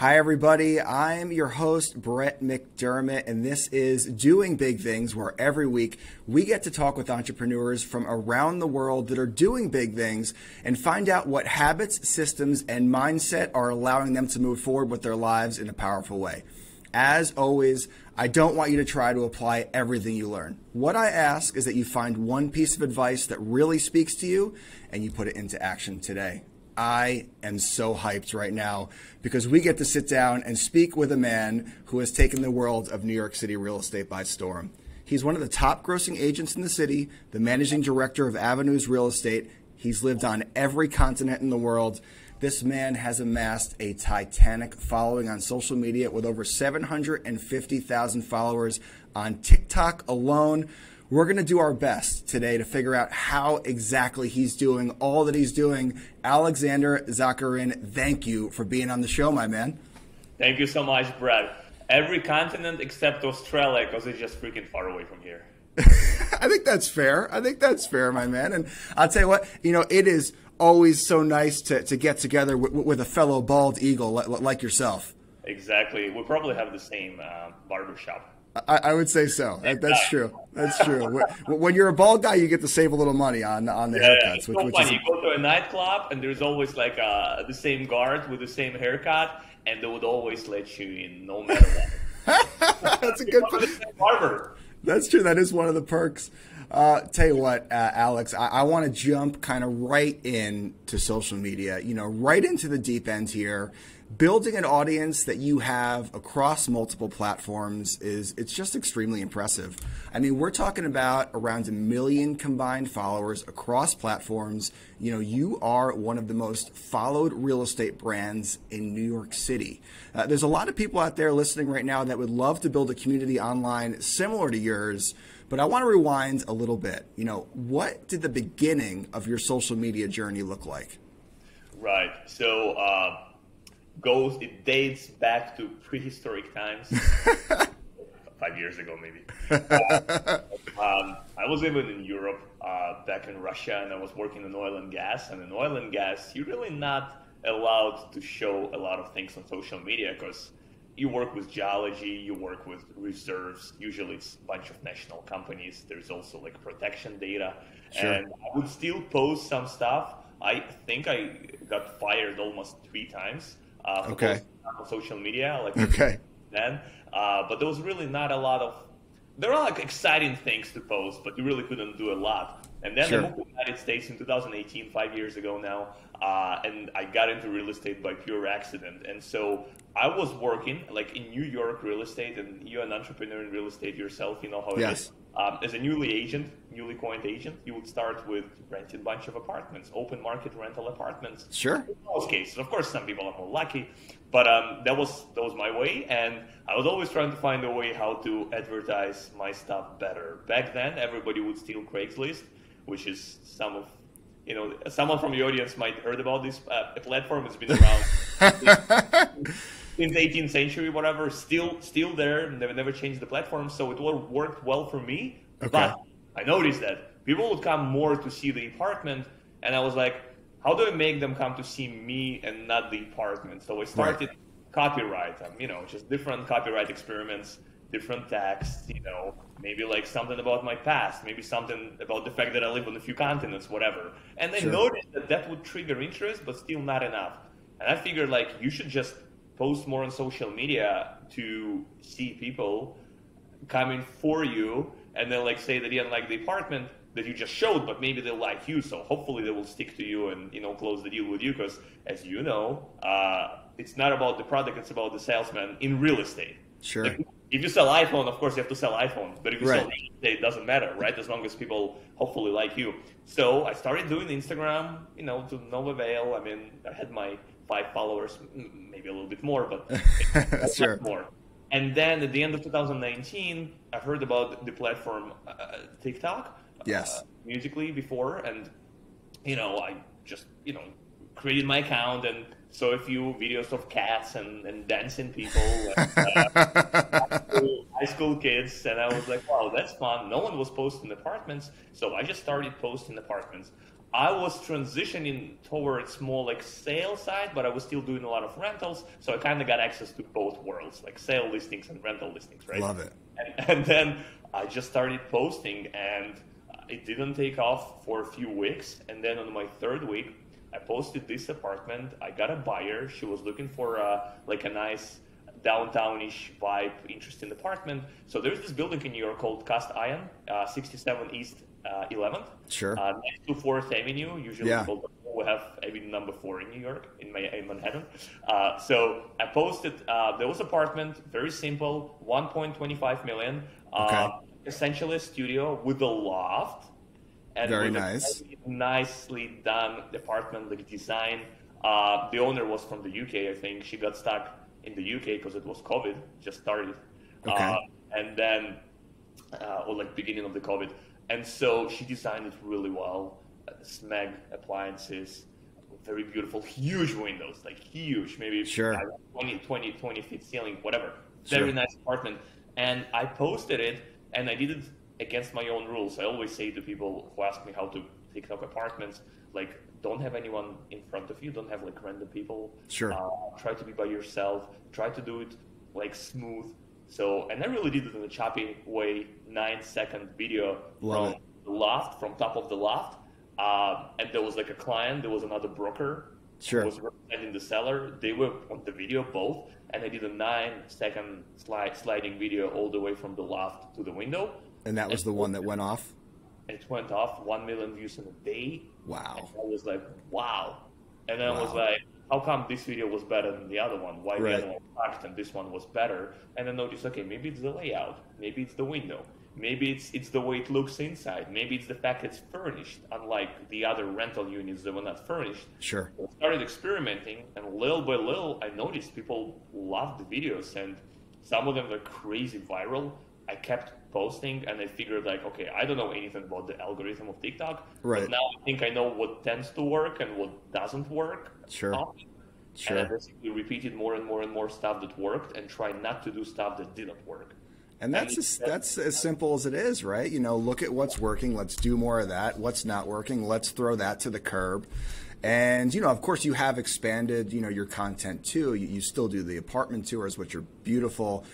Hi, everybody. I'm your host, Brett McDermott, and this is Doing Big Things, where every week we get to talk with entrepreneurs from around the world that are doing big things and find out what habits, systems, and mindset are allowing them to move forward with their lives in a powerful way. As always, I don't want you to try to apply everything you learn. What I ask is that you find one piece of advice that really speaks to you and you put it into action today. I am so hyped right now because we get to sit down and speak with a man who has taken the world of New York City real estate by storm. He's one of the top grossing agents in the city, the managing director of Avenues Real Estate. He's lived on every continent in the world. This man has amassed a titanic following on social media with over 750,000 followers on TikTok alone. We're going to do our best today to figure out how exactly he's doing all that he's doing. Alexander Zakarin, thank you for being on the show, my man. Thank you so much, Brad. Every continent except Australia, because it's just freaking far away from here. I think that's fair. My man. And I'll tell you what, it is always so nice to get together with a fellow bald eagle like yourself. Exactly. We probably have the same barbershop. I would say so. That's true. That's true. When you're a bald guy, you get to save a little money on the haircuts. Yeah. It's so funny. You go to a nightclub and there's always like the same guard with the same haircut, and they would always let you in no matter what. That's a good barber. That's true. That is one of the perks. Tell you what, Alex, I want to jump kind of right into social media, right into the deep end here. Building an audience that you have across multiple platforms it's just extremely impressive. I mean, we're talking about around 1 million combined followers across platforms. You are one of the most followed real estate brands in New York City. There's a lot of people out there listening right now that would love to build a community online similar to yours. But I want to rewind a little bit. What did the beginning of your social media journey look like? Right. So it dates back to prehistoric times. 5 years ago, maybe. I was living in Europe, back in Russia, and I was working in oil and gas. And in oil and gas, you're really not allowed to show a lot of things on social media because you work with geology, you work with reserves. Usually it's a bunch of national companies. There's also like protection data. Sure. And I would still post some stuff. I think I got fired almost 3 times for posting on social media. Then. But there was really not a lot of, there are like exciting things to post, but you really couldn't do a lot. And then I moved to the United States in 2018, 5 years ago now, and I got into real estate by pure accident. And so I was working like in New York real estate, and you're an entrepreneur in real estate yourself, you know how it is. As a newly coined agent, you would start with renting a bunch of apartments, open market rental apartments. Sure. In most cases, of course, some people are more lucky, but that was my way, and I was always trying to find a way how to advertise my stuff better. Back then, everybody would steal Craigslist, which is someone from the audience might heard about this platform. It's been around since the 18th century, whatever. Still there. They've never changed the platform, so it worked well for me. But I noticed that people would come more to see the apartment, and I was like, how do I make them come to see me and not the apartment? So I started copyright, just different copyright experiments, different texts, maybe like something about my past, maybe something about the fact that I live on a few continents, whatever. And I noticed that would trigger interest, but still not enough. And I figured like you should just post more on social media to see people coming for you, and then like say that you didn't like the apartment that you just showed, but maybe they'll like you, so hopefully they will stick to you and close the deal with you, because as you know, it's not about the product, it's about the salesman in real estate. Sure. If you sell iPhone, of course you have to sell iPhone, but if you sell real estate, it doesn't matter, right? As long as people hopefully like you. So I started doing Instagram, to no avail. I mean, I had my 5 followers, maybe a little bit more, but sure. More. And then at the end of 2019, I heard about the platform TikTok. Yes. Musically before, and I just created my account and saw a few videos of cats and dancing people, and, high school kids, and I was like, wow, that's fun. No one was posting apartments, so I just started posting apartments. I was transitioning towards more like sales side, but I was still doing a lot of rentals. So I kind of got access to both worlds, like sale listings and rental listings, right? Love it. And then I just started posting, and it didn't take off for a few weeks. And then on my third week, I posted this apartment. I got a buyer. She was looking for like a nice downtownish vibe, interesting apartment. So there's this building in New York called Cast Iron, 67 East 11th. Sure. Next to 4th Avenue, usually Yeah. called, we have Avenue number 4 in New York, in Manhattan. So I posted those apartment, very simple, 1.25 million. Okay. Essentially a studio with a loft. And Very with nice. A nicely done apartment, like design. The owner was from the UK, I think. She got stuck in the UK because it was COVID, just started. Okay. And then, or like beginning of the COVID. And so she designed it really well. Smeg appliances, very beautiful, huge windows, like huge, maybe Sure. 20 feet ceiling, whatever. Sure. Very nice apartment. And I posted it, and I did it against my own rules. I always say to people who ask me how to TikTok apartments, like, don't have anyone in front of you, don't have like random people. Sure. Try to be by yourself. Try to do it like smooth. So, and I really did it in a choppy way, 9-second video Love from the loft, from top of the loft. And there was like a client, there was another broker Sure. who was representing the seller. They were on the video both, and I did a 9-second sliding video all the way from the loft to the window. And that was the one that went off? It went off 1 million views in a day. Wow. And I was like, wow. And then I was Wow. like, how come this video was better than the other one? Why Right. the other one sucked and this one was better? And I noticed, okay, maybe it's the layout. Maybe it's the window. Maybe it's the way it looks inside. Maybe it's the fact it's furnished, unlike the other rental units that were not furnished. Sure. So I started experimenting, and little by little, I noticed people loved the videos, and some of them were crazy viral. I kept posting, and I figured, like, okay, I don't know anything about the algorithm of TikTok, Right. but now I think I know what tends to work and what doesn't work. Sure. often. Sure. And I basically repeated more and more and more stuff that worked, and tried not to do stuff that didn't work. And that's as simple as it is, right? You know, look at what's working. Let's do more of that. What's not working, let's throw that to the curb. And, you know, of course, you have expanded, you know, your content too. You still do the apartment tours, which are beautiful.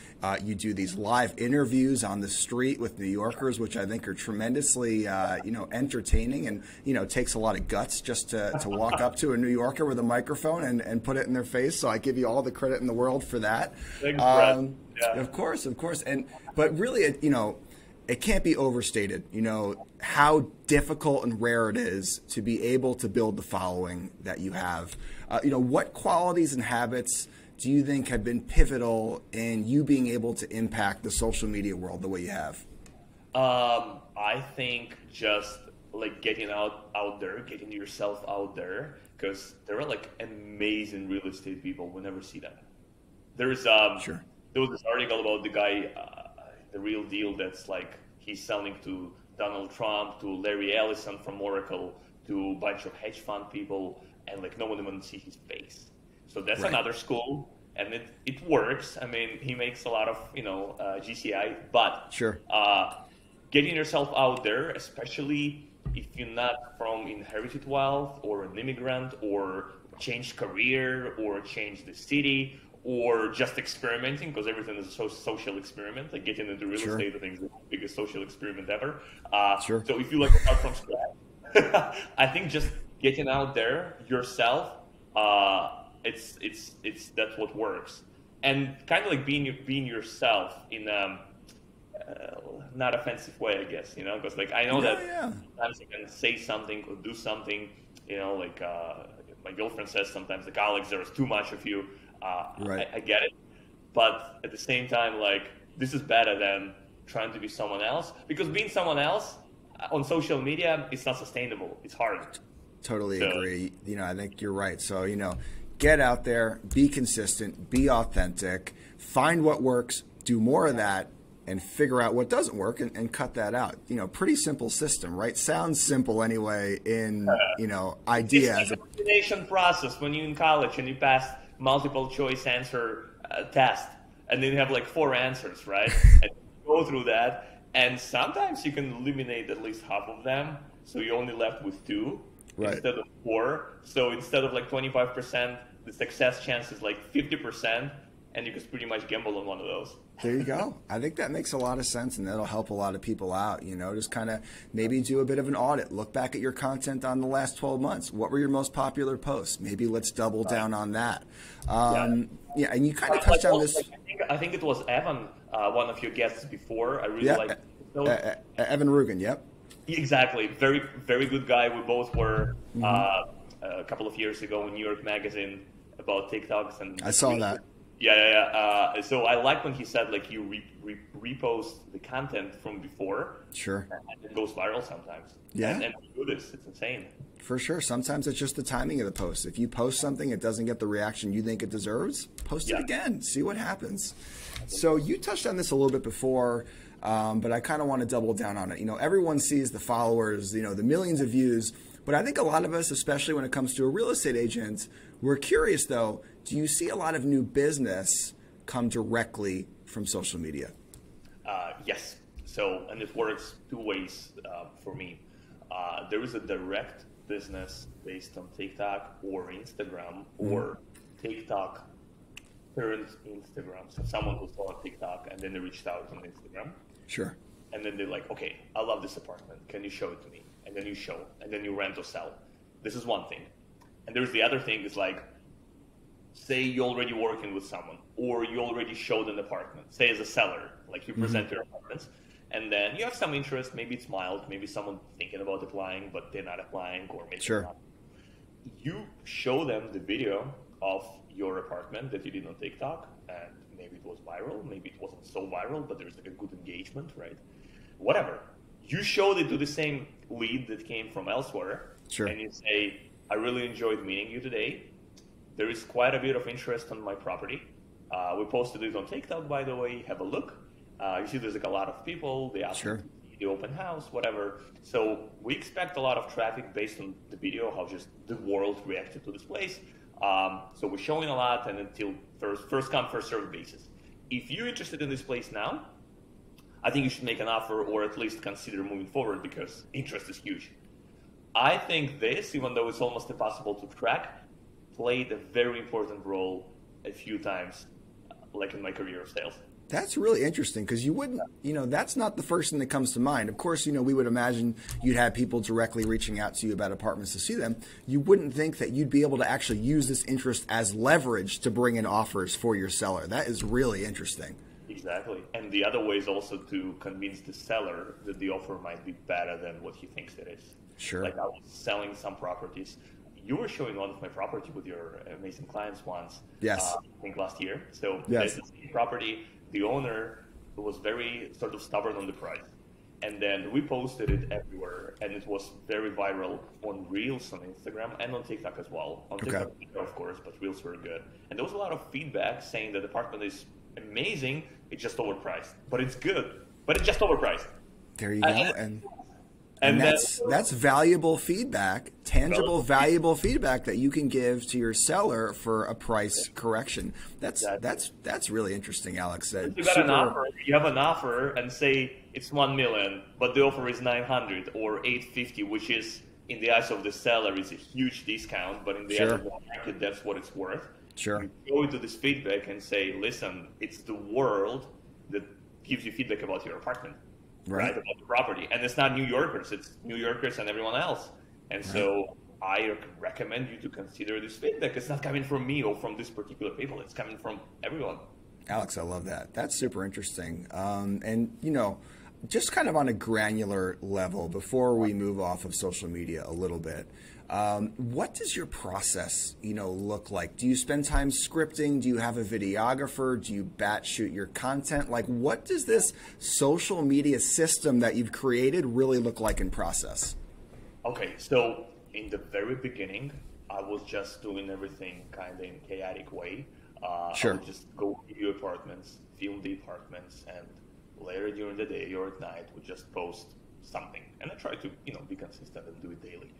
You do these live interviews on the street with New Yorkers, which I think are tremendously, you know, entertaining, and, you know, takes a lot of guts just to walk up to a New Yorker with a microphone and put it in their face. So I give you all the credit in the world for that. Thanks, Brett. Yeah. Of course. But really, you know, it can't be overstated, you know, how difficult and rare it is to be able to build the following that you have. You know, what qualities and habits do you think have been pivotal in you being able to impact the social media world the way you have? I think just like getting out there, getting yourself out there, because there are like amazing real estate people. We never see them. There's Sure. There was this article about the guy, the real deal, that's like he's selling to Donald Trump, to Larry Ellison from Oracle, to a bunch of hedge fund people, and like no one even see his face. So that's Right. another school, and it works. I mean, he makes a lot of, you know, GCI, but Sure. Getting yourself out there, especially if you're not from inherited wealth or an immigrant or change career or change the city or just experimenting, because everything is a social experiment, like getting into real Sure. estate, I think is the biggest social experiment ever. Sure. So if you like start from scratch, I think just getting out there yourself, it's that's what works. And kind of like being yourself in not offensive way, I guess, you know, because like I know that Yeah. sometimes I can say something or do something, you know, like my girlfriend says sometimes, like, Alex, there's too much of you. Right. I get it, but at the same time, like, this is better than trying to be someone else, because being someone else on social media, it's not sustainable. It's hard. Totally So- agree. You know, I think you're right. So, you know, get out there, be consistent, be authentic, find what works, do more of that, and figure out what doesn't work and cut that out. You know, pretty simple system, right? Sounds simple anyway in, you know, idea. It's like a elimination process when you're in college and you pass multiple choice answer test, and then you have like 4 answers, right? And you go through that, and sometimes you can eliminate at least half of them, so you're only left with 2. Right. instead of 4. So instead of like 25%, the success chance is like 50%, and you could pretty much gamble on one of those. There you go. I think that makes a lot of sense, and that'll help a lot of people out. Just kind of maybe do a bit of an audit. Look back at your content on the last 12 months. What were your most popular posts? Maybe let's double down on that. And you kind of touched on this. I think it was Evan, one of your guests before. I really like Evan Rugen. Yep. Exactly. Very, very good guy. We both were a couple of years ago in New York Magazine about TikToks, and I saw that. Yeah. So I like when he said like you repost the content from before. Sure. And it goes viral sometimes. Yeah. And we do this. It's insane. For sure. Sometimes it's just the timing of the post. If you post something, it doesn't get the reaction you think it deserves, post it again. See what happens. So you touched on this a little bit before, but I kind of want to double down on it. Everyone sees the followers, the millions of views. But I think a lot of us, especially when it comes to a real estate agent, we're curious, though, do you see a lot of new business come directly from social media? Yes. So, and it works 2 ways for me. There is a direct business based on TikTok or Instagram, or TikTok turned Instagram. So someone who saw TikTok and then they reached out on Instagram. Sure. And then they're like, okay, I love this apartment. Can you show it to me? And then you show, and then you rent or sell. This is one thing. And there's the other thing is like, say you're already working with someone, or you already showed an apartment, say as a seller, like you present your apartments, and then you have some interest, maybe it's mild, maybe someone thinking about applying, but they're not applying, or maybe sure. not. You show them the video of your apartment that you did on TikTok, and maybe it was viral, maybe it wasn't so viral, but there's like a good engagement, right? Whatever. You showed it to the same lead that came from elsewhere, sure. And you say, I really enjoyed meeting you today. There is quite a bit of interest on my property. We posted it on TikTok, by the way. Have a look. You see there's like a lot of people. They ask sure. to see the open house, whatever. So we expect a lot of traffic based on the video, how just the world reacted to this place. So we're showing a lot, and until first come, first served basis. If you're interested in this place now, I think you should make an offer, or at least consider moving forward, because interest is huge. I think this, even though it's almost impossible to track, played a very important role a few times, like in my career of sales. That's really interesting, because you wouldn't, that's not the first thing that comes to mind. Of course, we would imagine you'd have people directly reaching out to you about apartments to see them. You wouldn't think that you'd be able to actually use this interest as leverage to bring in offers for your seller. That is really interesting. Exactly. And the other way is also to convince the seller that the offer might be better than what he thinks it is. Sure. Like I was selling some properties. You were showing one of my property with your amazing clients once. Yes. I think last year. So yes. This property, the owner was very sort of stubborn on the price. And then we posted it everywhere, and it was very viral on Reels on Instagram and on TikTok as well. On TikTok, of course, but Reels were good. And there was a lot of feedback saying that the apartment is amazing, it's just overpriced. But it's good, but it's just overpriced. There you go. And that's valuable feedback, tangible, valuable feedback that you can give to your seller for a price correction. That's really interesting, Alex. You got an offer. You have an offer, and say it's 1 million, but the offer is 900 or 850, which is in the eyes of the seller is a huge discount, but in the eyes of the market, that's what it's worth. Sure. You go into this feedback and say, listen, it's the world that gives you feedback about your apartment. Right, about the property. And it's not New Yorkers, it's New Yorkers and everyone else. And so I recommend you to consider this feedback. It's not coming from me or from this particular people, it's coming from everyone. Alex, I love that. That's super interesting. And, just kind of on a granular level, before we move off of social media a little bit, what does your process, look like? Do you spend time scripting? Do you have a videographer? Do you batch shoot your content? Like, what does this social media system that you've created really look like in process? Okay, so in the very beginning, I was just doing everything kind of in a chaotic way. Sure. I would just go view apartments, film the apartments, and later during the day or at night, would just post something. And I try to, be consistent and do it daily.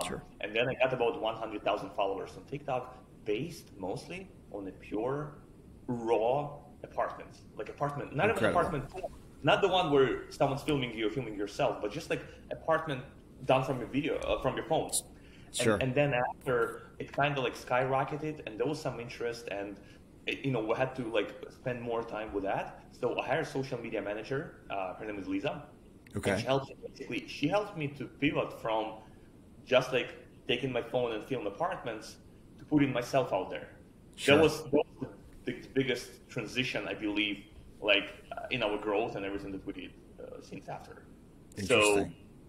Sure. And then I got about 100,000 followers on TikTok, based mostly on the pure, raw apartments. Like apartment, not even apartment, not the one where someone's filming you or filming yourself, but just like apartment done from your video, from your phone. Sure. And then after, it kind of like skyrocketed, and there was some interest, and we had to like spend more time with that. So I hired a social media manager. Her name is Lisa. Okay. And she helped me to pivot from just like taking my phone and film apartments to putting myself out there. Sure. That was the biggest transition, I believe, like in our growth and everything that we did since after. So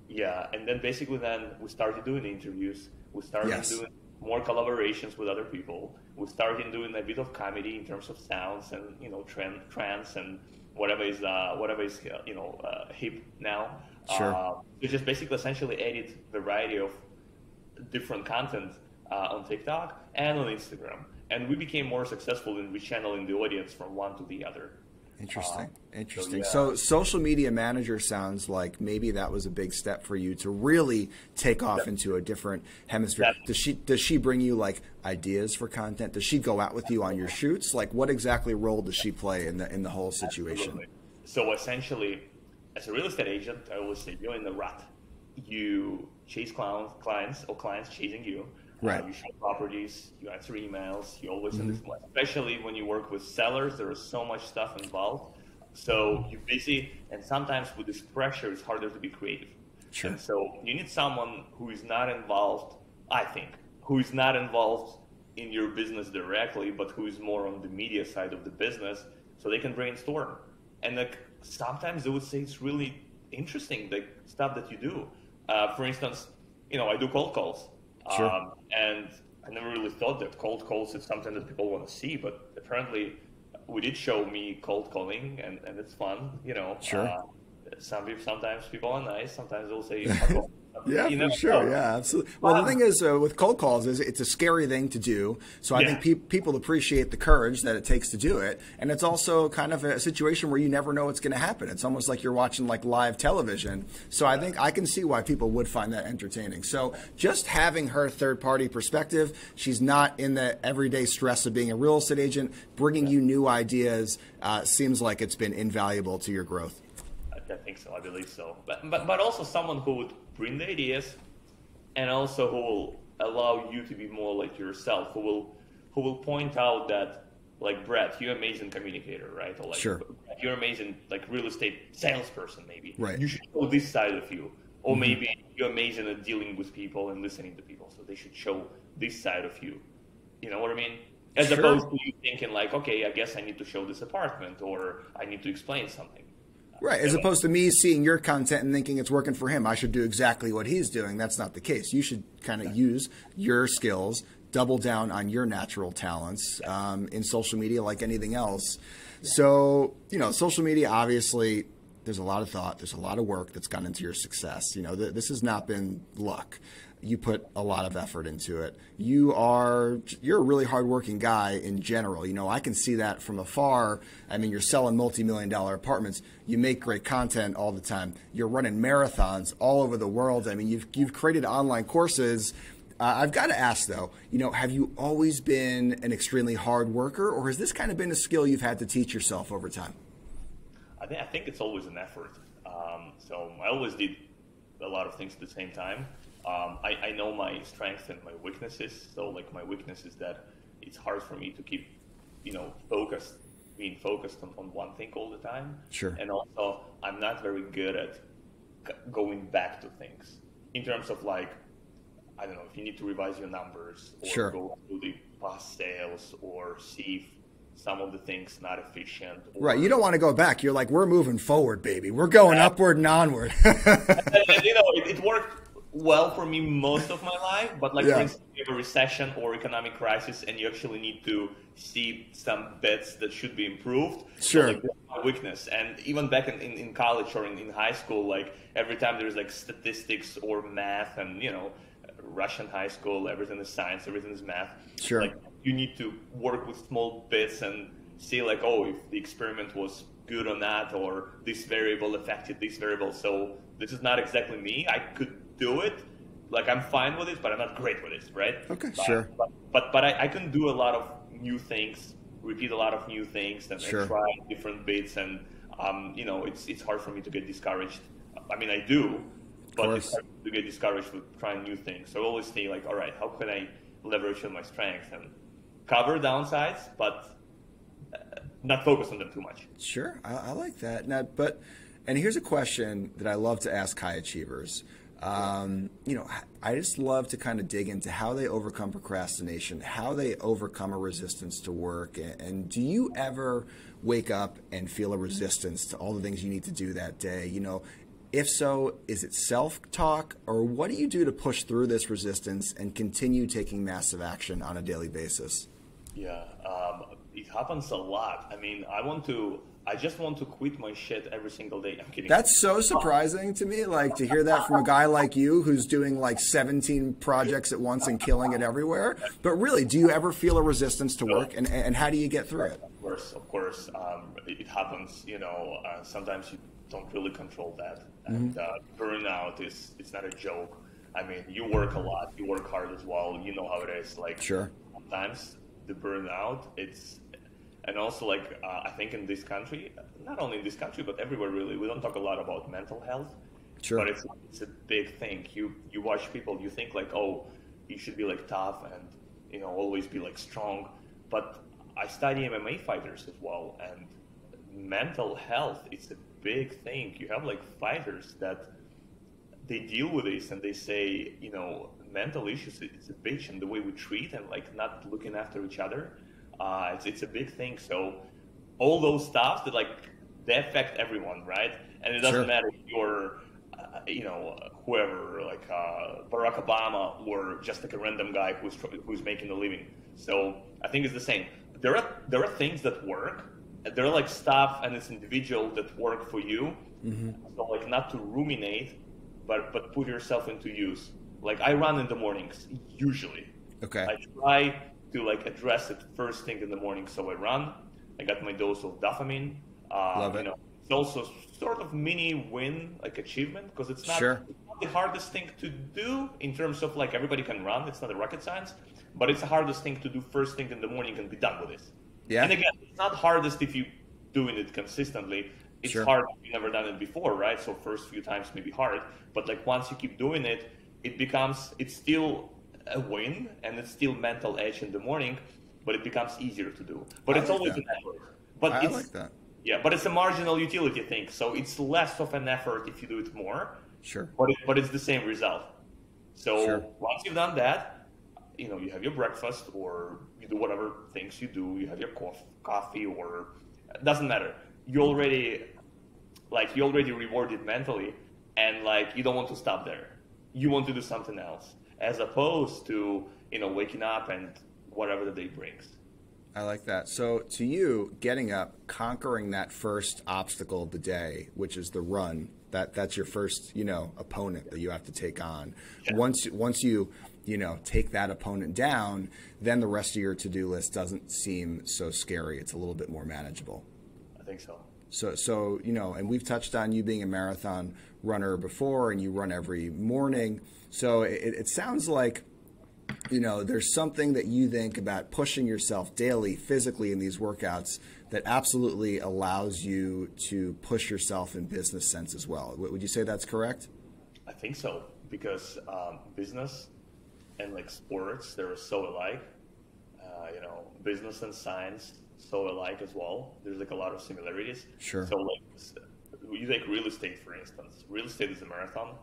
yeah, and then basically then we started doing interviews. We started doing more collaborations with other people. We started doing a bit of comedy in terms of sounds and trends and whatever is hip now. Sure. We just basically essentially added variety of different content on TikTok and on Instagram, and we became more successful in rechanneling the audience from one to the other. Interesting. So social media manager sounds like maybe that was a big step for you to really take off into a different hemisphere. Does she bring you like ideas for content? Does she go out with you on your shoots? Like what exactly role does she play in the whole situation? Absolutely. So essentially, as a real estate agent, I always say you're in the rut. You chase clients or clients chasing you. Right. You show properties, you answer emails, you always especially when you work with sellers, there is so much stuff involved. So you're busy, and sometimes with this pressure, it's harder to be creative. Sure. And so you need someone who is not involved, I think, who is not involved in your business directly, but who is more on the media side of the business, so they can brainstorm. And like sometimes they would say it's really interesting, the stuff that you do. For instance, I do cold calls. Sure. And I never really thought that cold calls is something that people want to see, but apparently we did show me cold calling, and it's fun, Sure. Sometimes people are nice, sometimes they'll say, yeah, for sure. Yeah, absolutely. Well, the thing is with cold calls is it's a scary thing to do. So I think people appreciate the courage that it takes to do it. And it's also kind of a situation where you never know what's going to happen. It's almost like you're watching like live television. So I think I can see why people would find that entertaining. So just having her third party perspective, she's not in the everyday stress of being a real estate agent, bringing you new ideas, seems like it's been invaluable to your growth. I think so. I believe so. But also someone who would bring the ideas, and also who will allow you to be more like yourself. Who will point out that, like, Brett, you're an amazing communicator, right? Or like, sure. You're amazing, like real estate salesperson. Maybe right. You should show this side of you, or maybe you're amazing at dealing with people and listening to people. So they should show this side of you. You know what I mean? As opposed to you thinking like, okay, I guess I need to show this apartment, or I need to explain something. Right, as opposed to me seeing your content and thinking it's working for him. I should do exactly what he's doing. That's not the case. You should kind of use your skills, double down on your natural talents in social media like anything else. So, social media, obviously, there's a lot of thought. There's a lot of work that's gone into your success. This has not been luck. You put a lot of effort into it. You're a really hardworking guy in general. I can see that from afar. I mean, you're selling multi-million-dollar apartments. You make great content all the time. You're running marathons all over the world. I mean, you've created online courses. I've got to ask though, have you always been an extremely hard worker, or has this kind of been a skill you've had to teach yourself over time? I think it's always an effort. So I always did a lot of things at the same time. I know my strengths and my weaknesses. So like my weakness is that it's hard for me to keep, being focused on one thing all the time. Sure. And also I'm not very good at going back to things in terms of like, I don't know, if you need to revise your numbers or go through the past sales or see if some of the things not efficient. Right. You don't want to go back. You're like, we're moving forward, baby. We're going upward and onward. It worked well for me most of my life, but like for instance, you have a recession or economic crisis and you actually need to see some bits that should be improved. Sure. So, like, that's my weakness. And even back in college or in high school, like every time there's like statistics or math and, Russian high school, everything is science, everything is math. Sure. Like you need to work with small bits and see like, if the experiment was good or not, or this variable affected this variable. So this is not exactly me. I could do it. Like I'm fine with it, but I'm not great with it, right? Okay, sure. But I can do a lot of new things, repeat a lot of new things, and try different bits. And it's hard for me to get discouraged. I mean, I do, but course. it's hard to get discouraged with trying new things. So I always stay like, all right, how can I leverage on my strengths and cover downsides, but not focus on them too much. Sure, I like that. Now, and here's a question that I love to ask high achievers. I just love to kind of dig into how they overcome procrastination, how they overcome a resistance to work. And do you ever wake up and feel a resistance to all the things you need to do that day? If so, is it self-talk, or what do you do to push through this resistance and continue taking massive action on a daily basis? Yeah, it happens a lot. I mean, I just want to quit my shit every single day. I'm kidding. That's so surprising to me, like to hear that from a guy like you who's doing like 17 projects at once and killing it everywhere. But really, do you ever feel a resistance to work, and how do you get through it? Of course, it happens. Sometimes you don't really control that, and burnout it's not a joke. I mean, you work a lot, you work hard as well. You know how it is. Like, sure. Sometimes the burnout, and also like I think in this country, not only in this country but everywhere really, we don't talk a lot about mental health. Sure. But it's a big thing. You watch people, you think like, oh, you should be like tough and always be like strong. But I study MMA fighters as well, and mental health is a big thing. You have like fighters that they deal with this and they say, mental issues, it's a bitch, and the way we treat and like not looking after each other, it's a big thing. So all those stuff that like they affect everyone, right? And it doesn't matter if you're whoever, like Barack Obama, or just like a random guy who's making a living. So I think it's the same. There are things that work. There are like stuff and it's individual that work for you. Mm-hmm. So like not to ruminate, but put yourself into use. Like I run in the mornings usually. Okay. I try to like address it first thing in the morning. So I run. I got my dose of dopamine. Love it. It's also sort of mini win, like achievement, because it's not the hardest thing to do in terms of like everybody can run. It's not a rocket science, but it's the hardest thing to do first thing in the morning and be done with this. Yeah. And again, it's not hardest if you're doing it consistently. It's hard if you've never done it before, right? So first few times may be hard, but like once you keep doing it, it's still a win and it's still mental edge in the morning, but it becomes easier to do. But it's always an effort. But I like that. Yeah, but it's a marginal utility thing, so it's less of an effort if you do it more. Sure. But it's the same result. So once you've done that, you have your breakfast, or you do whatever things you do. You have your coffee, or it doesn't matter. You already rewarded mentally, and like you don't want to stop there. You want to do something else, as opposed to waking up and whatever the day brings. I like that. So to you, getting up, conquering that first obstacle of the day, which is the run, that's your first, opponent that you have to take on. Yeah. Once you take that opponent down, then the rest of your to-do list doesn't seem so scary. It's a little bit more manageable. I think so. So and we've touched on you being a marathon runner before, and you run every morning. So it sounds like there's something that you think about pushing yourself daily physically in these workouts that absolutely allows you to push yourself in business sense as well. Would you say that's correct? I think so, because business and like sports, they're so alike. Business and science, so alike as well. There's like a lot of similarities. Sure. So like you take real estate, for instance. Real estate is a marathon.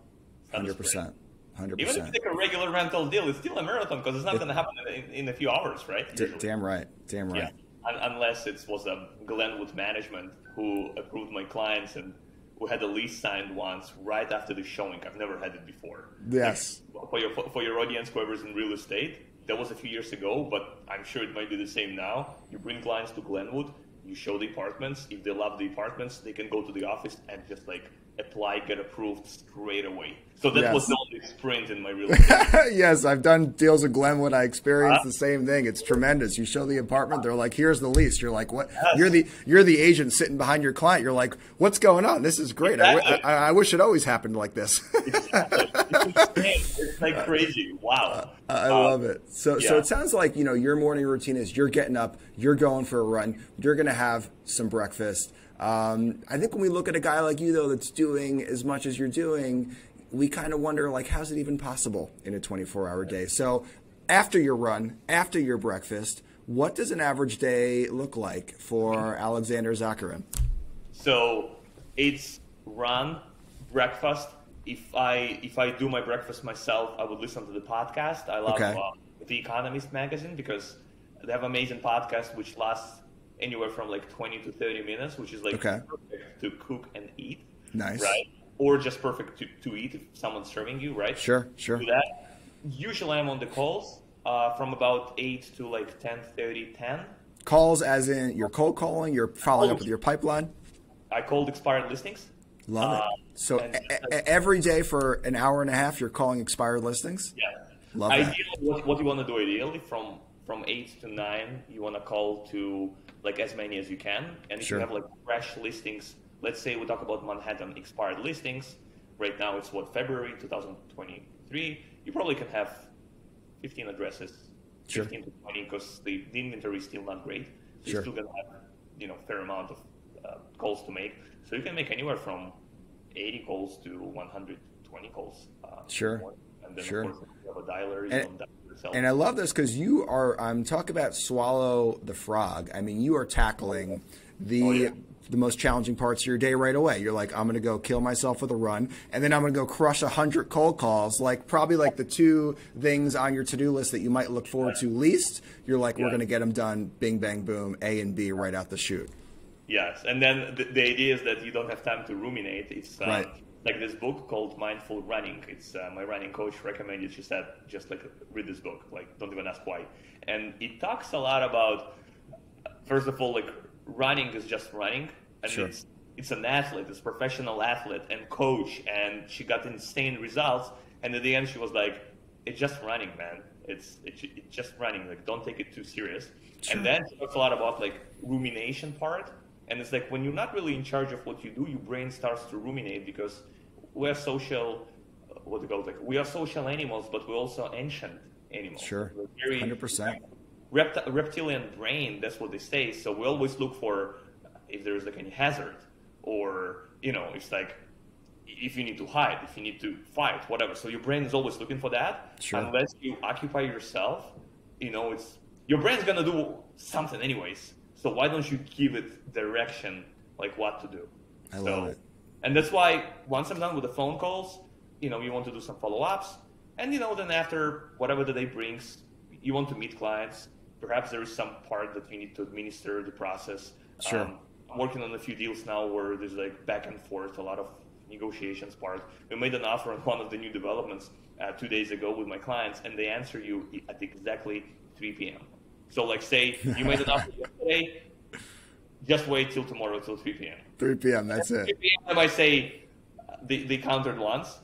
100%. 100%. Even if you take a regular rental deal, it's still a marathon, because it's not going to happen in a few hours, right? Damn right. Yeah. Unless it was Glenwood Management who approved my clients and who had a lease signed once right after the showing. I've never had it before. Yes. For your audience, whoever's in real estate, that was a few years ago, but I'm sure it might be the same now. You bring clients to Glenwood, you show the apartments. If they love the apartments, they can go to the office and just like apply, get approved straight away. So that was the only sprint in my real estate. Yes, I've done deals with Glenwood. I experienced the same thing. It's tremendous. You show the apartment, they're like, "Here's the lease." You're like, "What?" Yes. You're the agent sitting behind your client. You're like, "What's going on? This is great. Exactly. I wish it always happened like this." Exactly. It's like crazy. Wow. I love it. So it sounds like your morning routine is you're getting up, you're going for a run, you're going to have some breakfast. I think when we look at a guy like you, though, that's doing as much as you're doing, we kind of wonder, like, how's it even possible in a 24-hour day? So after your run, after your breakfast, what does an average day look like for Alexander Zakarin? So it's run, breakfast. If I do my breakfast myself, I would listen to the podcast. I love The Economist magazine because they have amazing podcast which lasts anywhere from like 20 to 30 minutes, which is like perfect to cook and eat. Nice. Right? Or just perfect to eat if someone's serving you, right? Sure. Do that. Usually I'm on the calls from about 8 to like 10:30, 10. Calls as in you're cold calling, you're following up with your pipeline? I called expired listings. Love it. So every day for an hour and a half, you're calling expired listings? Yeah. Love that. Ideally, what you want to do ideally from 8 to 9, you want to call to like as many as you can. And if you have like fresh listings, let's say we talk about Manhattan expired listings. Right now it's February 2023. You probably can have 15 addresses, 15 to 20, because the inventory is still not great. So you're still going to have, fair amount of calls to make. So you can make anywhere from 80 calls to 120 calls. And then of course, if you have a dialer, you don't dial yourself. And I love this because you are, talk about swallow the frog. I mean, you are tackling the most challenging parts of your day right away. You're like, I'm going to go kill myself with a run, and then I'm going to go crush 100 cold calls, probably the two things on your to-do list that you might look forward to least. You're like, we're going to get them done, bing, bang, boom, A and B right out the chute. Yes, and then the idea is that you don't have time to ruminate. It's like this book called Mindful Running. It's my running coach recommended. She said, just read this book. Don't even ask why. And it talks a lot about, first of all, running is just running. And it's an athlete, it's a professional athlete and coach. And she got insane results. And at the end, she was like, it's just running, man. It's just running. Don't take it too serious. And then she talks a lot about rumination part. And it's when you're not really in charge of what you do, your brain starts to ruminate because we're social, we are social animals, but we're also ancient animals. Sure, very 100%. Reptilian brain, that's what they say. So we always look for if there's any hazard or, it's if you need to hide, if you need to fight, whatever. So your brain is always looking for that. Unless you occupy yourself, your brain's going to do something anyways. So why don't you give it direction, what to do? I love it. And that's why once I'm done with the phone calls, you want to do some follow-ups. And, then after whatever the day brings, you want to meet clients. Perhaps there is some part that you need to administer the process. Sure. I'm working on a few deals now where there's back and forth, a lot of negotiations part. We made an offer on one of the new developments 2 days ago with my clients, and they answer you at exactly 3 p.m. So say you made an offer yesterday, just wait till tomorrow till 3 p.m. 3 p.m. That's it. 3 p.m. I say they countered once,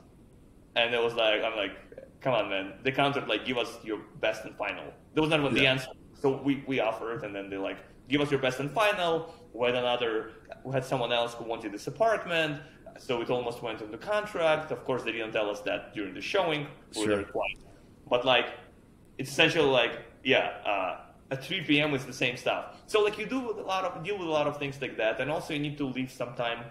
and it was I'm like, come on, man. They countered give us your best and final. That was not even the answer. So we offered, and then they give us your best and final. We had someone else who wanted this apartment, so it almost went into contract. Of course, they didn't tell us that during the showing. We were there twice. But it's essentially at 3 p.m. it's the same stuff. So you deal with a lot of things like that, and also you need to leave some time,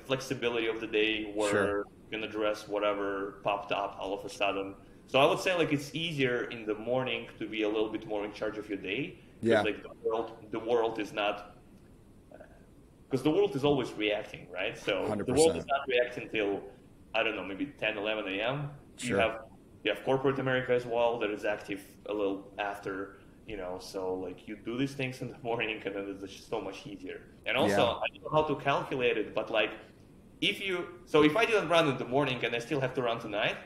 flexibility of the day where you can address whatever popped up all of a sudden. So I would say it's easier in the morning to be a little bit more in charge of your day. Yeah. The world is not, because the world is always reacting, right? So 100%. The world is not reacting till, I don't know, maybe 10, 11 a.m. Sure. You have corporate America as well that is active a little after. So you do these things in the morning, and then it's just so much easier. And also, I don't know how to calculate it, but if I didn't run in the morning and I still have to run tonight,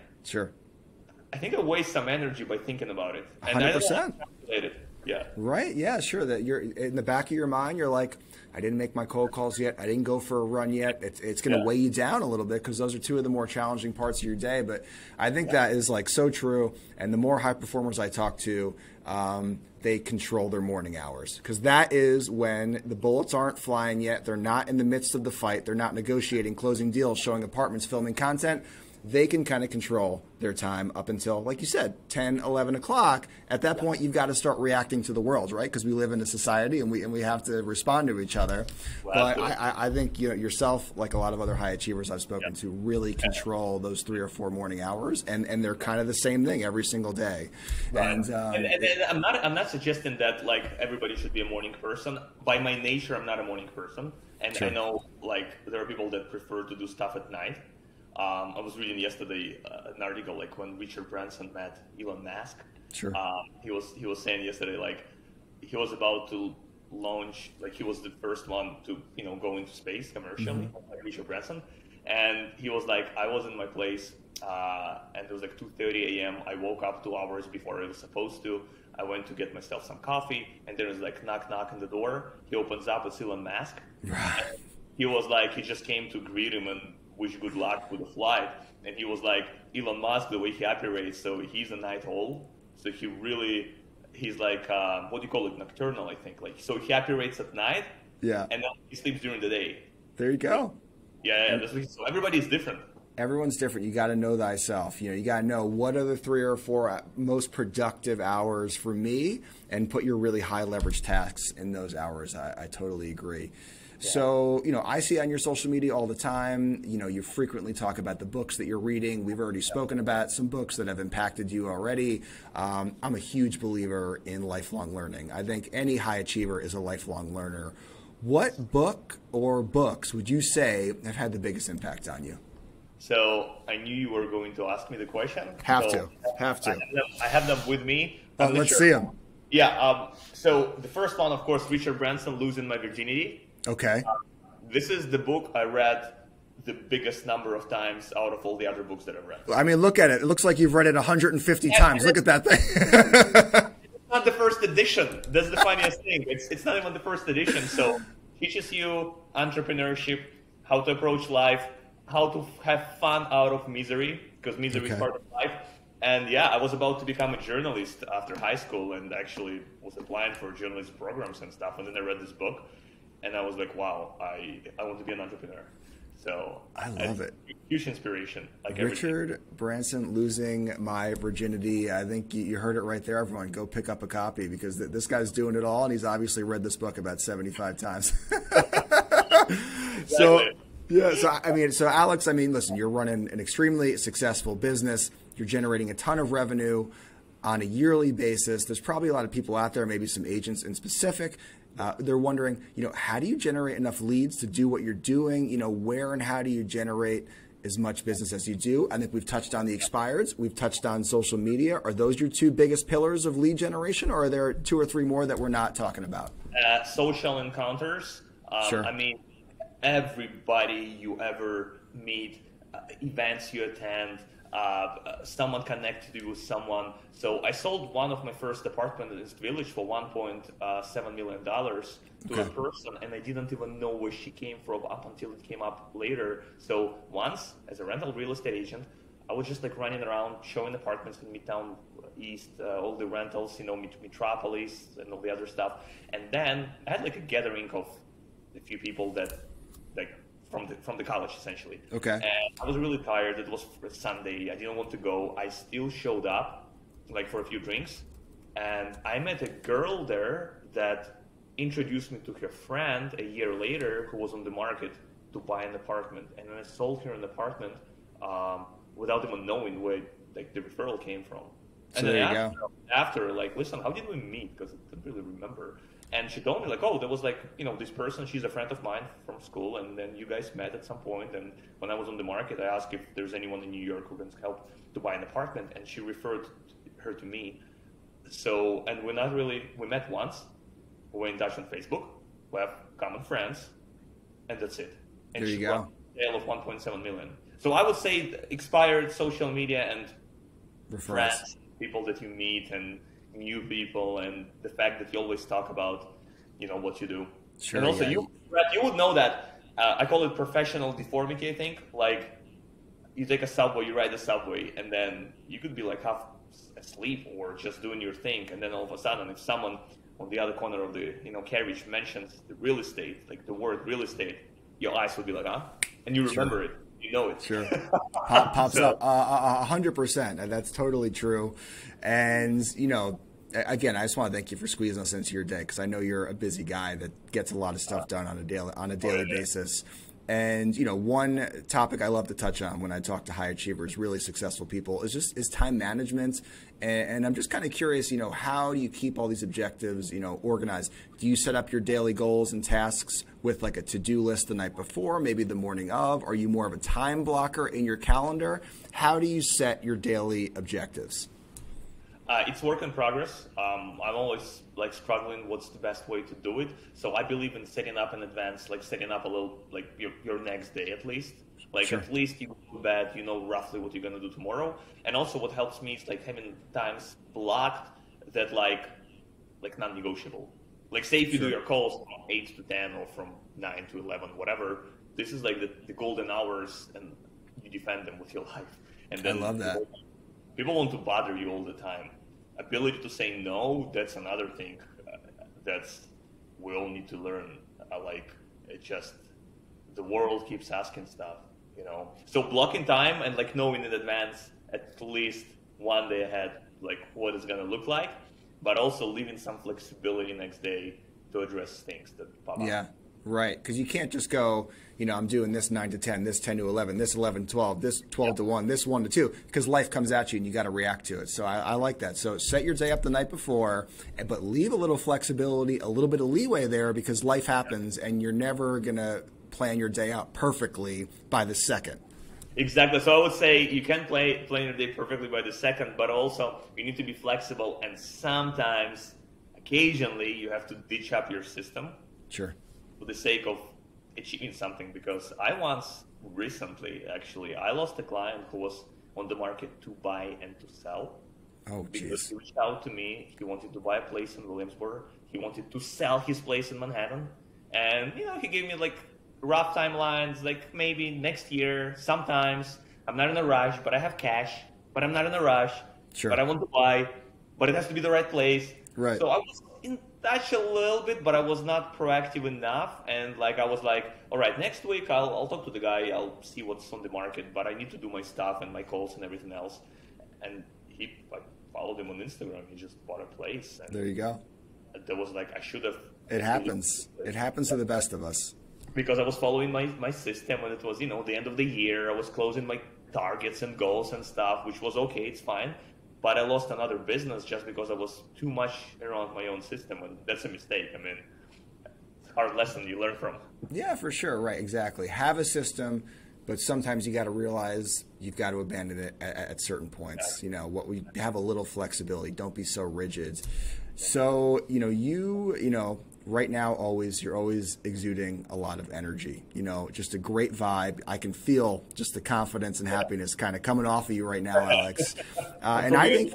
I think I waste some energy by thinking about it. And 100%. I don't want to calculate it. Yeah. Right. Yeah, sure. That you're in the back of your mind, you're like, I didn't make my cold calls yet. I didn't go for a run yet. It's going to weigh you down a little bit because those are two of the more challenging parts of your day. But I think that is so true. And the more high performers I talk to, they control their morning hours because that is when the bullets aren't flying yet. They're not in the midst of the fight. They're not negotiating, closing deals, showing apartments, filming content. they can kind of control their time up until, like you said, 10, 11 o'clock. At that point, you've got to start reacting to the world, right? Because we live in a society and we have to respond to each other. Well, but I think yourself, like a lot of other high achievers I've spoken to, really control those 3 or 4 morning hours, and they're kind of the same thing every single day. Right. And I'm not suggesting that like everybody should be a morning person. By my nature, I'm not a morning person, and sure. I know like there are people that prefer to do stuff at night. I was reading yesterday an article like when Richard Branson met Elon Musk. Sure. He was saying yesterday like he was about to launch, like he was the first one to go into space commercially, like Richard Branson, and he was like, I was in my place and it was like 2:30 a.m. I woke up 2 hours before I was supposed to. I went to get myself some coffee, and there was like knock on the door. He opens up, it's Elon Musk. Right. He was like, he just came to greet him and wish good luck with the flight. And he was like, Elon Musk, the way he operates, so he's a night owl. So he's like, what do you call it? Nocturnal, I think. Like, so he operates at night. Yeah. And then he sleeps during the day. There you go. Yeah. So everybody is different. Everyone's different. You got to know thyself. You got to know what are the 3 or 4 most productive hours for me, and put your really high leverage tasks in those hours. I totally agree. Yeah. So, I see on your social media all the time, you frequently talk about the books that you're reading. We've already spoken about some books that have impacted you already. I'm a huge believer in lifelong learning. I think any high achiever is a lifelong learner. What book or books would you say have had the biggest impact on you? So I knew you were going to ask me the question. Have to. I have them with me. Let's see them. Yeah. So the first one, of course, Richard Branson, Losing My Virginity. Okay. This is the book I read the biggest number of times out of all the other books that I've read. I mean, look at it. It looks like you've read it 150 times. Look at that thing. It's not the first edition. That's the funniest thing. It's not even the first edition. So teaches you entrepreneurship, how to approach life, how to have fun out of misery, because misery is part of life. And I was about to become a journalist after high school, and actually was applying for journalism programs and stuff. And then I read this book, and I was like, wow, I want to be an entrepreneur. So I love it. Huge inspiration. Like Richard Branson, Losing My Virginity. I think you heard it right there, everyone. Go pick up a copy, because this guy's doing it all, and he's obviously read this book about 75 times. Exactly. So Alex, listen, you're running an extremely successful business. You're generating a ton of revenue on a yearly basis. There's probably a lot of people out there, maybe some agents in specific. They're wondering, how do you generate enough leads to do what you're doing? Where and how do you generate as much business as you do? I think we've touched on the expireds. We've touched on social media. Are those your 2 biggest pillars of lead generation, or are there 2 or 3 more that we're not talking about? Social encounters. Sure. Everybody you ever meet, events you attend, someone connected you with someone. So I sold one of my first apartments in East Village for $1.7 million to a person, and I didn't even know where she came from up until it came up later. So once, as a rental real estate agent, I was just like running around showing apartments in Midtown East, all the rentals, Metropolis and all the other stuff. And then I had like a gathering of a few people that like from the college, essentially. Okay. And I was really tired. It was Sunday. I didn't want to go. I still showed up, like for a few drinks, and I met a girl there that introduced me to her friend a year later, who was on the market to buy an apartment. And then I sold her an apartment without even knowing where like the referral came from. And so then after, like, listen, how did we meet? Because I don't really remember. And she told me, like, oh, there was, like, this person, she's a friend of mine from school, and then you guys met at some point. And when I was on the market, I asked if there's anyone in New York who can help to buy an apartment, and she referred her to me. So, and we met once. We were in touch on Facebook. We have common friends, and that's it. And there you go. A sale of 1.7 million. So I would say expired social media and friends, people that you meet, and new people, and the fact that you always talk about, what you do. Sure, and also, you would know that I call it professional deformity. I think, like, you take a subway, you ride the subway, and then you could be like half asleep or just doing your thing, and then all of a sudden, if someone on the other corner of the carriage mentions the real estate, like the word real estate, your eyes would be like, huh? And you remember it. you know it. Sure. Pops So, up 100%. And that's totally true. And, again, I just want to thank you for squeezing us into your day, because I know you're a busy guy that gets a lot of stuff done on a daily basis. And, one topic I love to touch on when I talk to high achievers, really successful people, is time management. And I'm just kind of curious, how do you keep all these objectives, organized? Do you set up your daily goals and tasks with like a to-do list the night before, maybe the morning of? Are you more of a time blocker in your calendar? How do you set your daily objectives? it's work in progress. I'm always like struggling what's the best way to do it. So I believe in setting up in advance, like setting up a little, like your next day at least. Like Sure. at least you go to bed, you know roughly what you're gonna do tomorrow. And also what helps me is like having times blocked that like non-negotiable. Like say if you do Sure. your calls from 8 to 10 or from 9 to 11, whatever, this is like the golden hours and you defend them with your life. And I then love that. people want to bother you all the time. Ability to say no, that's another thing that's we all need to learn. Like it just the world keeps asking stuff. So blocking time and like knowing in advance at least one day ahead, like what it's gonna look like, but also leaving some flexibility next day to address things that pop up. Yeah, right. Because you can't just go, I'm doing this 9 to 10, this 10 to 11, this 11 to 12, this 12 to 1, this 1 to 2, because life comes at you and you got to react to it. So I like that. So set your day up the night before, but leave a little flexibility, a little bit of leeway there, because life happens and you're never going to plan your day out perfectly by the second. Exactly. So I would say you can plan your day perfectly by the second, but also you need to be flexible. And sometimes, occasionally, you have to ditch up your system Sure. for the sake of achieving something. Because I once, recently, actually, I lost a client who was on the market to buy and to sell. Oh, Because geez. he reached out to me. He wanted to buy a place in Williamsburg. He wanted to sell his place in Manhattan. And, he gave me like rough timelines, like maybe next year, sometimes. I'm not in a rush, but I have cash, but I'm not in a rush. Sure. But I want to buy, but it has to be the right place. Right. So I was in touch a little bit, but I was not proactive enough. And like I was like, all right, next week I'll talk to the guy. I'll see what's on the market, but I need to do my stuff and my calls and everything else. And he like followed him on Instagram. He just bought a place. And There you go. there was like I should have. It happens. It happens to the best of us. Because I was following my system, and it was the end of the year. I was closing my targets and goals and stuff, which was okay. It's fine. But I lost another business just because I was too much around my own system, and that's a mistake. I mean, it's a hard lesson you learn from. Yeah, for sure. Right, exactly. Have a system, but sometimes you got to realize you've got to abandon it at certain points. What we have a little flexibility. Don't be so rigid. So, right now, you're always exuding a lot of energy, just a great vibe. I can feel just the confidence and happiness kind of coming off of you right now, Alex. And I think,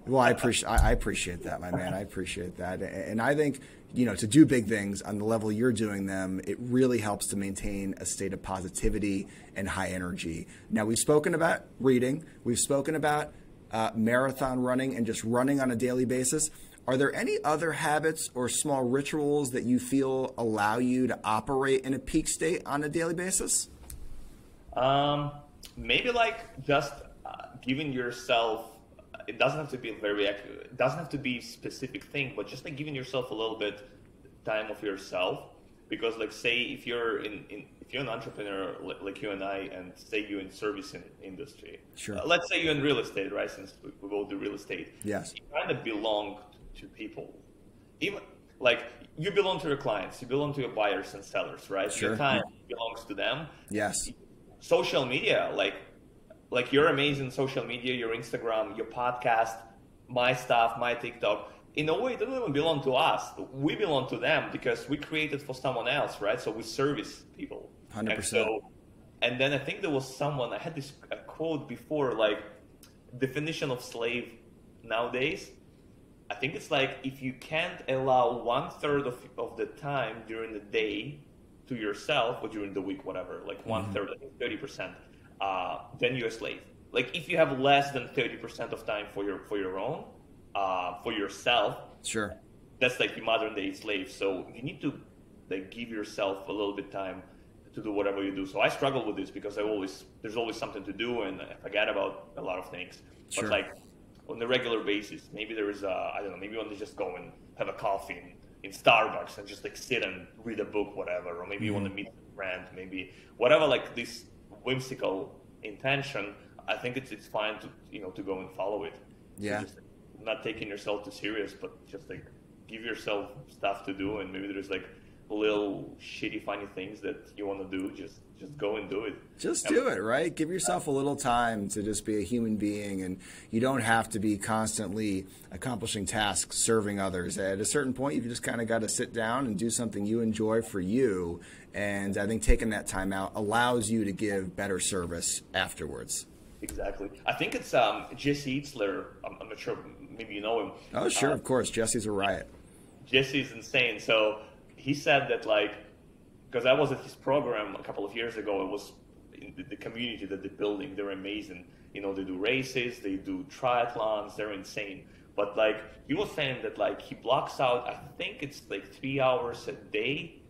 well, I appreciate that, my man. I appreciate that. And I think, to do big things on the level you're doing them, it really helps to maintain a state of positivity and high energy. Now, we've spoken about reading. We've spoken about marathon running and just running on a daily basis. Are there any other habits or small rituals that you feel allow you to operate in a peak state on a daily basis? Maybe like just giving yourself. It doesn't have to be it doesn't have to be a specific thing, but just like giving yourself a little bit time of yourself. Because like say if you're if you're an entrepreneur like you and I, and say you're in service industry. Sure. Let's say you're in real estate, right? Since we both do real estate. Yes. You kind of belong to people. Even like you belong to your clients, you belong to your buyers and sellers, right? Sure. Your time belongs to them. Yes. Social media, like your amazing social media, your Instagram, your podcast, my stuff, my TikTok, in a way, it doesn't even belong to us. We belong to them because we created for someone else, right? So we service people. 100%. And then I think there was someone, I had this a quote before, like definition of slave nowadays. I think it's like if you can't allow 1/3 of the time during the day to yourself, or during the week, whatever, like 1/3, 30%, then you're a slave. Like if you have less than 30% of time for your own, for yourself, Sure. that's like the modern day slave. So you need to like give yourself a little bit time to do whatever you do. So I struggle with this because there's always something to do and I forget about a lot of things. Sure. But like on a regular basis, maybe there is I don't know, maybe you want to just go and have a coffee in Starbucks and just like sit and read a book, whatever, or maybe you want to meet a friend, maybe whatever, like this whimsical intention. I think it's fine to go and follow it. Yeah. So just not taking yourself too serious, but just like give yourself stuff to do, and maybe there's like little shitty funny things that you want to do, just go and do it. Just do it, right? Give yourself a little time to just be a human being, and you don't have to be constantly accomplishing tasks, serving others. At a certain point, you've just kind of got to sit down and do something you enjoy for you, and I think taking that time out allows you to give better service afterwards. Exactly. I think it's Jesse Itzler. I'm not sure. Maybe you know him. Oh, sure, of course. Jesse's a riot. Jesse's insane. So he said that, like, because I was at his program a couple of years ago, it was in the community that they're building. They're amazing. They do races, they do triathlons, they're insane. But like he was saying that like he blocks out, I think it's like 3 hours a day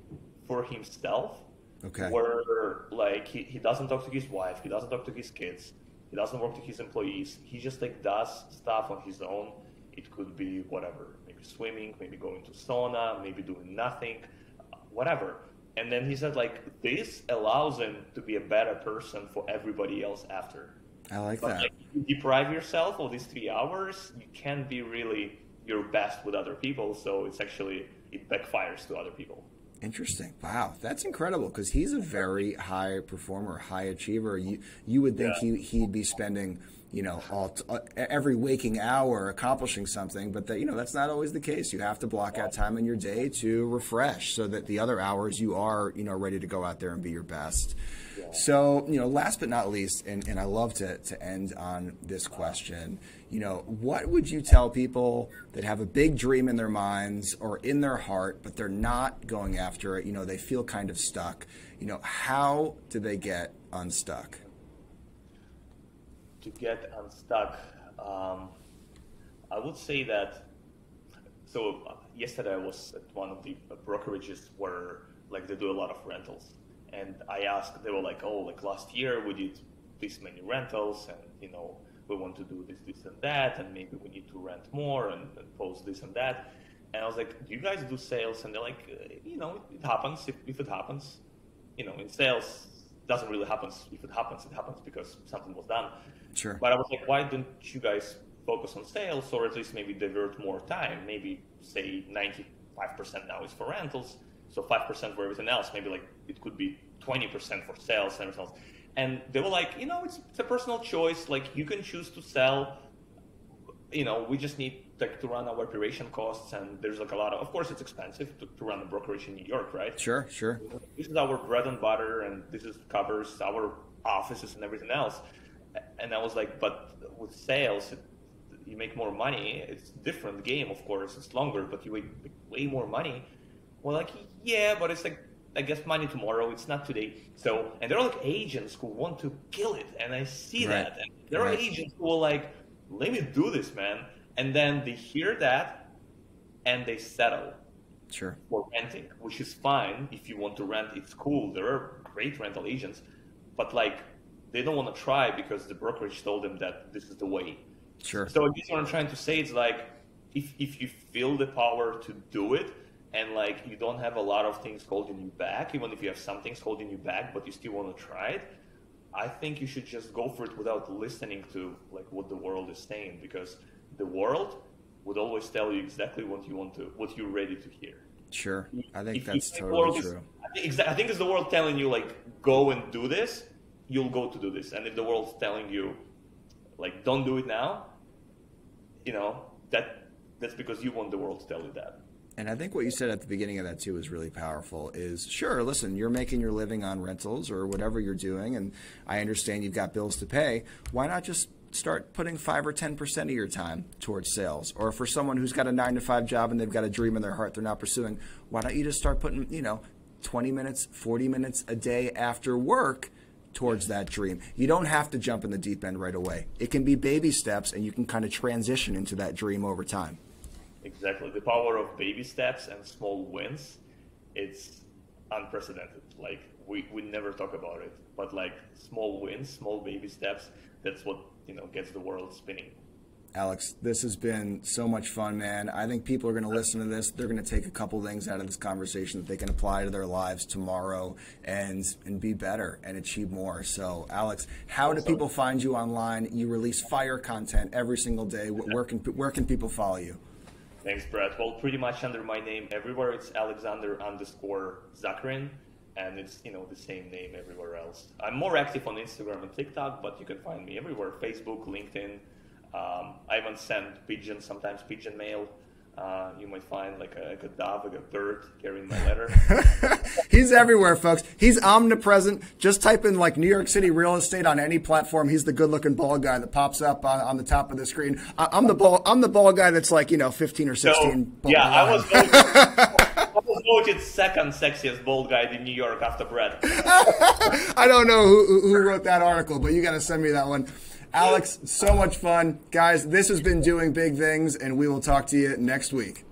for himself. Okay. Where like he doesn't talk to his wife, he doesn't talk to his kids, he doesn't work to his employees. He just like does stuff on his own. It could be whatever, maybe swimming, maybe going to sauna, maybe doing nothing, whatever. And then he said like this allows him to be a better person for everybody else after. I like But that. like, if you deprive yourself of these 3 hours, you can't be really your best with other people. So it backfires to other people. Interesting. Wow, that's incredible because he's a very high performer, high achiever. You would think he'd be spending every waking hour accomplishing something, but that's not always the case. You have to block out time in your day to refresh so that the other hours you are ready to go out there and be your best. Yeah. So last but not least, and I love to end on this question. What would you tell people that have a big dream in their minds or in their heart, but they're not going after it? They feel kind of stuck. How do they get unstuck? To get unstuck, I would say that. So yesterday I was at one of the brokerages where like they do a lot of rentals, and I asked. They were like, "Oh, like last year we did this many rentals, and we want to do this, and that, and maybe we need to rent more and post this and that." And I was like, "Do you guys do sales?" And they're like, "It happens if it happens. In sales, it doesn't really happen. If it happens because something was done." Sure. But I was like, "Why don't you guys focus on sales, or at least maybe divert more time? Maybe say 95% now is for rentals, so 5% for everything else. Maybe like it could be 20% for sales and everything else." And they were like, it's a personal choice. Like you can choose to sell. We just need like to run our operation costs, and there's like a lot of course, it's expensive to run a brokerage in New York, right? Sure. This is our bread and butter, and this covers our offices and everything else. And I was like, but with sales, you make more money. It's a different game, of course. It's longer, but you make way more money. Well, like, yeah, but it's like, I guess money tomorrow. It's not today. So, and there are like agents who want to kill it, and I see that. And there are agents who are like, let me do this, man. And then they hear that, and they settle. Sure. For renting, which is fine. If you want to rent, it's cool. There are great rental agents, but like, they don't want to try because the brokerage told them that this is the way. Sure. So I guess what I'm trying to say is like, if you feel the power to do it, and like you don't have a lot of things holding you back, even if you have some things holding you back, but you still want to try it, I think you should just go for it without listening to like what the world is saying, because the world would always tell you exactly what you're ready to hear. Sure. I think that's totally true. I think it's the world telling you like, go and do this, you'll go to do this. And if the world's telling you like, don't do it now, that's because you want the world to tell you that. And I think what you said at the beginning of that too is really powerful. Is sure, listen, you're making your living on rentals or whatever you're doing, and I understand you've got bills to pay. Why not just start putting 5 or 10% of your time towards sales? Or for someone who's got a 9-to-5 job and they've got a dream in their heart they're not pursuing, why don't you just start putting 20 minutes, 40 minutes a day after work towards that dream? You don't have to jump in the deep end right away. It can be baby steps, and you can kind of transition into that dream over time. Exactly. The power of baby steps and small wins, it's unprecedented. Like we never talk about it, but like small wins, small baby steps, that's what, gets the world spinning. Alex, this has been so much fun, man. I think people are going to listen to this. They're going to take a couple things out of this conversation that they can apply to their lives tomorrow and be better and achieve more. So, Alex, how do people find you online? You release fire content every single day. Where can people follow you? Thanks, Brett. Well, pretty much under my name everywhere. It's Alexander_Zakharin, and it's the same name everywhere else. I'm more active on Instagram and TikTok, but you can find me everywhere: Facebook, LinkedIn. I even send pigeons, sometimes pigeon mail. You might find like a dove, like a bird carrying my letter. He's everywhere, folks. He's omnipresent. Just type in like New York City real estate on any platform. He's the good-looking bald guy that pops up on the top of the screen. I'm the bald guy that's like 15 or 16. So, yeah, I was voted second sexiest bald guy in New York after Brett. I don't know who wrote that article, but you got to send me that one. Alex, so much fun. Guys, this has been Doing Big Things, and we will talk to you next week.